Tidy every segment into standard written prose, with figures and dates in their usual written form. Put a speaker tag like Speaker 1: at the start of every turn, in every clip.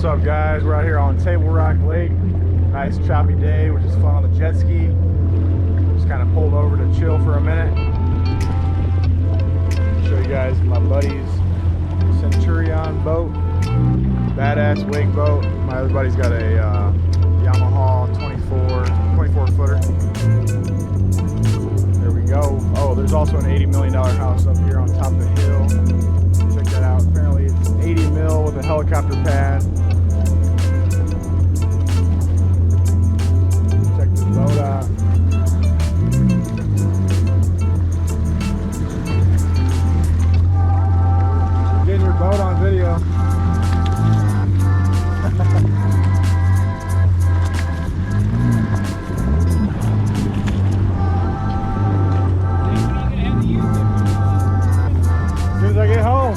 Speaker 1: What's up, guys? We're out here on Table Rock Lake. Nice choppy day, which is fun on the jet ski. Just kind of pulled over to chill for a minute. Show you guys my buddy's Centurion boat. Badass wake boat. My other buddy's got a Yamaha 24 footer. There we go. Oh, there's also an $80 million house up here on top of the hill. Check that out. Apparently it's 80 mil with a helicopter pad. Check this boat out. Getting your boat on video. As soon as I get home.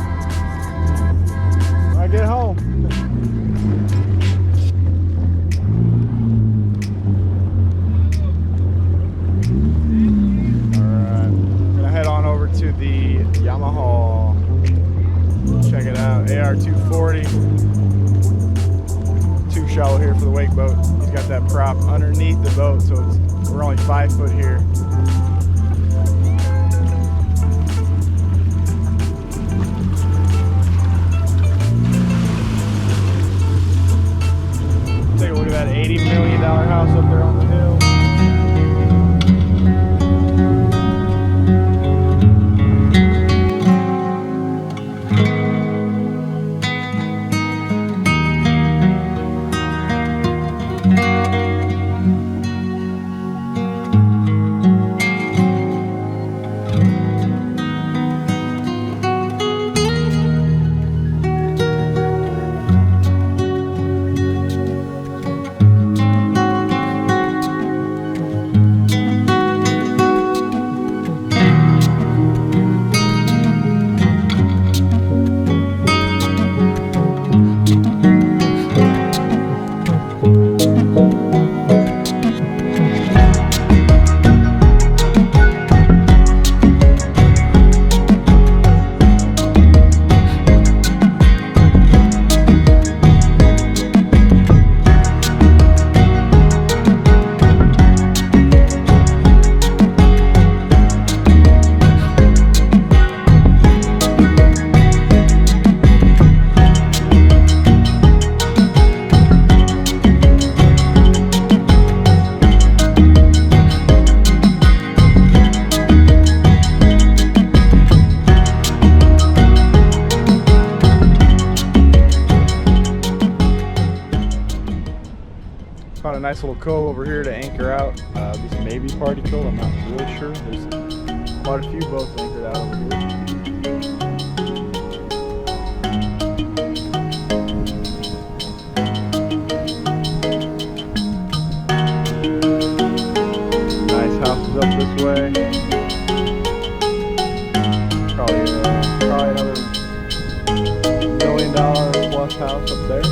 Speaker 1: When I get home. Alright. I'm gonna head on over to the Yamaha. Check it out. AR240. Too shallow here for the wake boat. He's got that prop underneath the boat, so we're only 5 foot here. Take a look at that $80 million house up there on the hill. Found a nice little cove over here to anchor out. This may be Party Cove, I'm not really sure. There's quite a few boats anchored out over here. Nice houses up this way. Probably another $1 million plus house up there.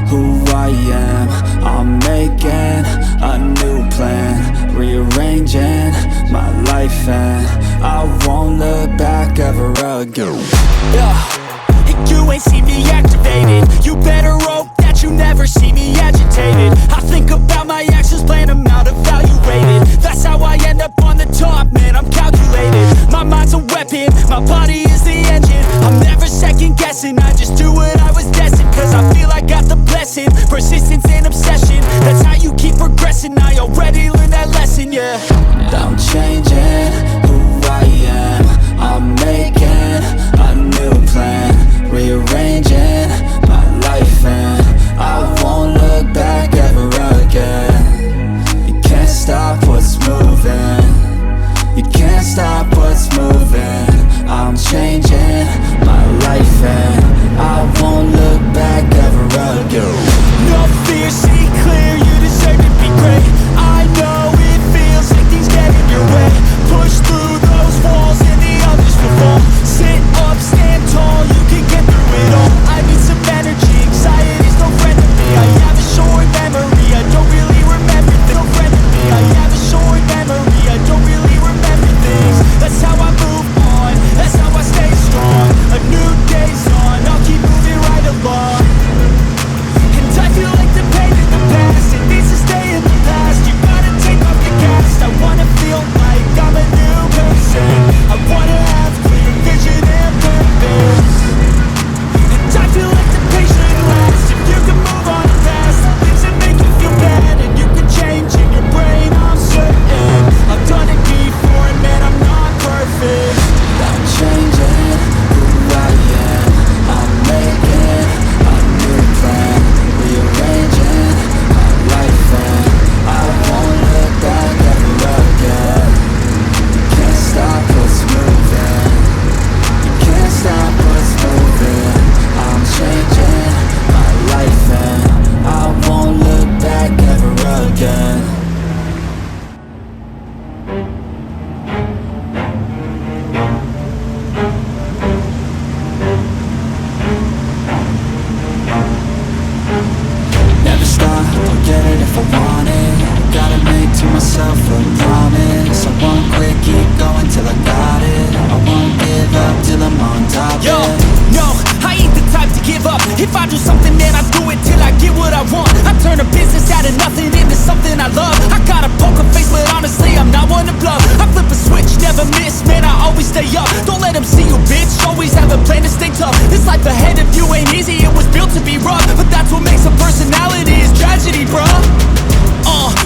Speaker 2: Who I am, I'm making a new plan, rearranging my life, and I won't look back ever again.
Speaker 3: And you ain't see me activated. You better hope that you never see me agitated. I think about my actions, plan them out, evaluated. That's how I end up on the top, man, I'm calculated. already learned that lesson, yeah.
Speaker 2: I'm changing who I am. I'm making a new plan, rearranging my life, and I won't look back ever again. You can't stop what's moving. You can't stop what's moving. I'm changing my life, and I won't look back ever again.
Speaker 3: No fear, see clear, you deserve to be great. I know it feels like things get in your way. Push through those walls and the others will fall. Sit up, stand tall, you can get through it all. I need some energy, anxiety's no friend to me. I have a short memory, I don't really remember things. No friend to me, I have a short memory, I don't really remember things. That's how I move on, that's how I stay strong. A new day's on, I'll keep moving right along. And I feel like the pain in the past, it needs to stay in the past. You gotta take off your cast. I wanna feel like I'm a new person. I wanna have clear vision and purpose. And I feel like the pain shouldn't last. If you can move on past the things that make you feel bad, and you can change in your brain, I'm certain. I've done it before, and man, I'm not perfect.
Speaker 2: I'm changing who I am. I'm making a new plan, rearranging my life, and I won't look back ever again. You can't stop what's moving. You can't stop what's moving. I'm changing my life, and I won't look back ever again. Never stop, I'll get it if I want it. Gotta make to myself a promise. I won't quit, keep going till I got it. I won't give up till I'm on top,
Speaker 3: Yo,
Speaker 2: yeah.
Speaker 3: no, I ain't the type to give up. If I do something, man, I do it till I get what I want. I turn a business out of nothing into something I love. I got a poker face, but honestly, I'm not one to bluff. I flip a switch, never miss, man, I always stay up. Don't let them see you, bitch, always have a plan to stay tough. This life ahead of you ain't easy, it was built to be rough. But that's what makes a personality, is tragedy, bruh.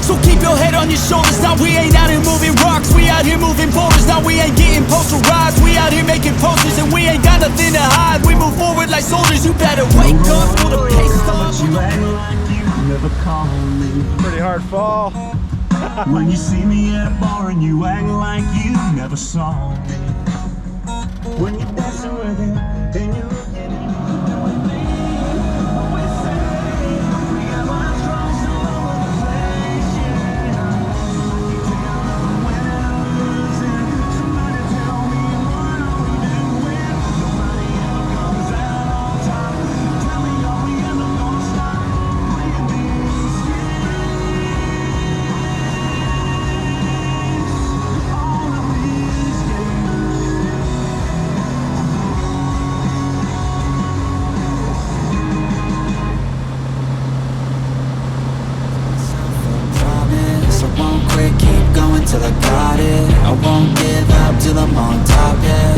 Speaker 3: So keep your head on your shoulders. Now we ain't out here moving rocks, we out here moving boulders. Now we ain't getting posterized, we out here making posters. And we ain't got nothing to hide, we move forward like soldiers. You better wake up for the pace
Speaker 4: But you act like you never call me.
Speaker 1: Pretty hard fall.
Speaker 4: When you see me at a bar and you act like you never saw me. When you're dancing with him and you're looking at him with me. We say we got our stripes all over the place, yeah. You tell them when I'm losing. Somebody tell me what are we doing? Nobody ever comes out on top. Tell me, are we ever gonna stop playing these games? All of these games.
Speaker 2: Promise I won't quit, keep going till I got it. I won't give up till I'm on top, yeah.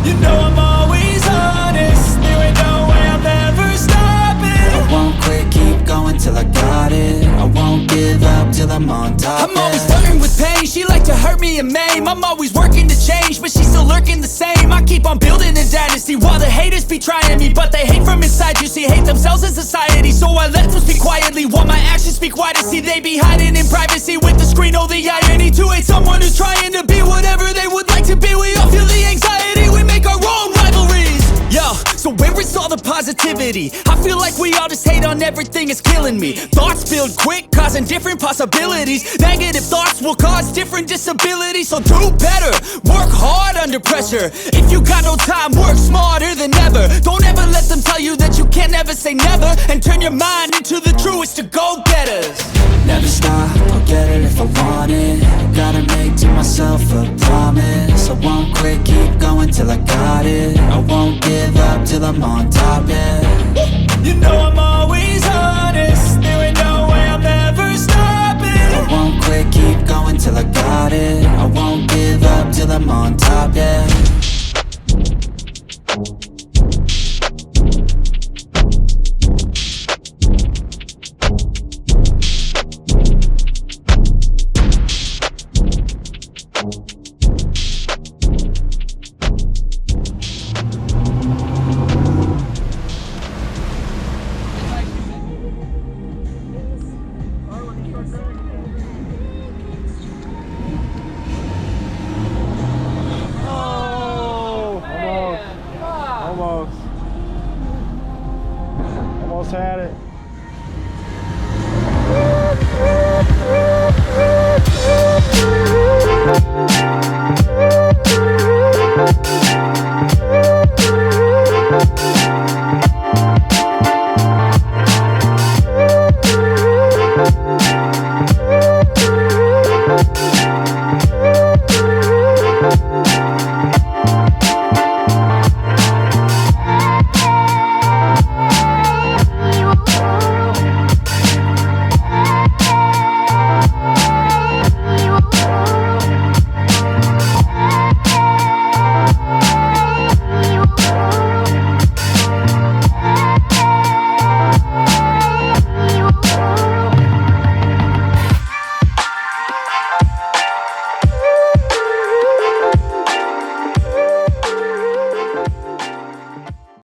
Speaker 3: You know I'm always honest, there ain't no way I'm ever stopping.
Speaker 2: I won't quit, keep going till I got it. I won't give up till I'm on top,
Speaker 3: I'm always
Speaker 2: yeah.
Speaker 3: flirting with pain, she like to hurt me and maim. I'm always working to change, but she's still lurking the same. I keep on building a dynasty while the haters be trying me. But they hate from inside, you see, hate themselves in society. So I let them speak quietly while my actions speak wider. See, they be hiding in privacy with the screen. Oh, the irony to hate someone who's trying to be whatever they would like to be. We all feel the anxiety, we make our own rivalries. Yo, so where is all the positivity? I feel like we all just hate on everything, it's killing me. Thoughts build quick, causing different possibilities. Negative thoughts will cause different disabilities. So do better, work hard under pressure. If you got no time, work smarter than ever. Don't ever let them tell you that you can't ever say never. And turn your mind into the truest of go-getters.
Speaker 2: Never stop, I'll get it if I want it. Gotta make to myself a promise. I won't quit, keep going till I got it. I won't give up till I'm on top, yeah.
Speaker 3: You know I'm always honest, there ain't no way I'm ever stopping.
Speaker 2: I won't quit, keep going till I got it. I won't give up till I'm on top, yeah.
Speaker 1: had it.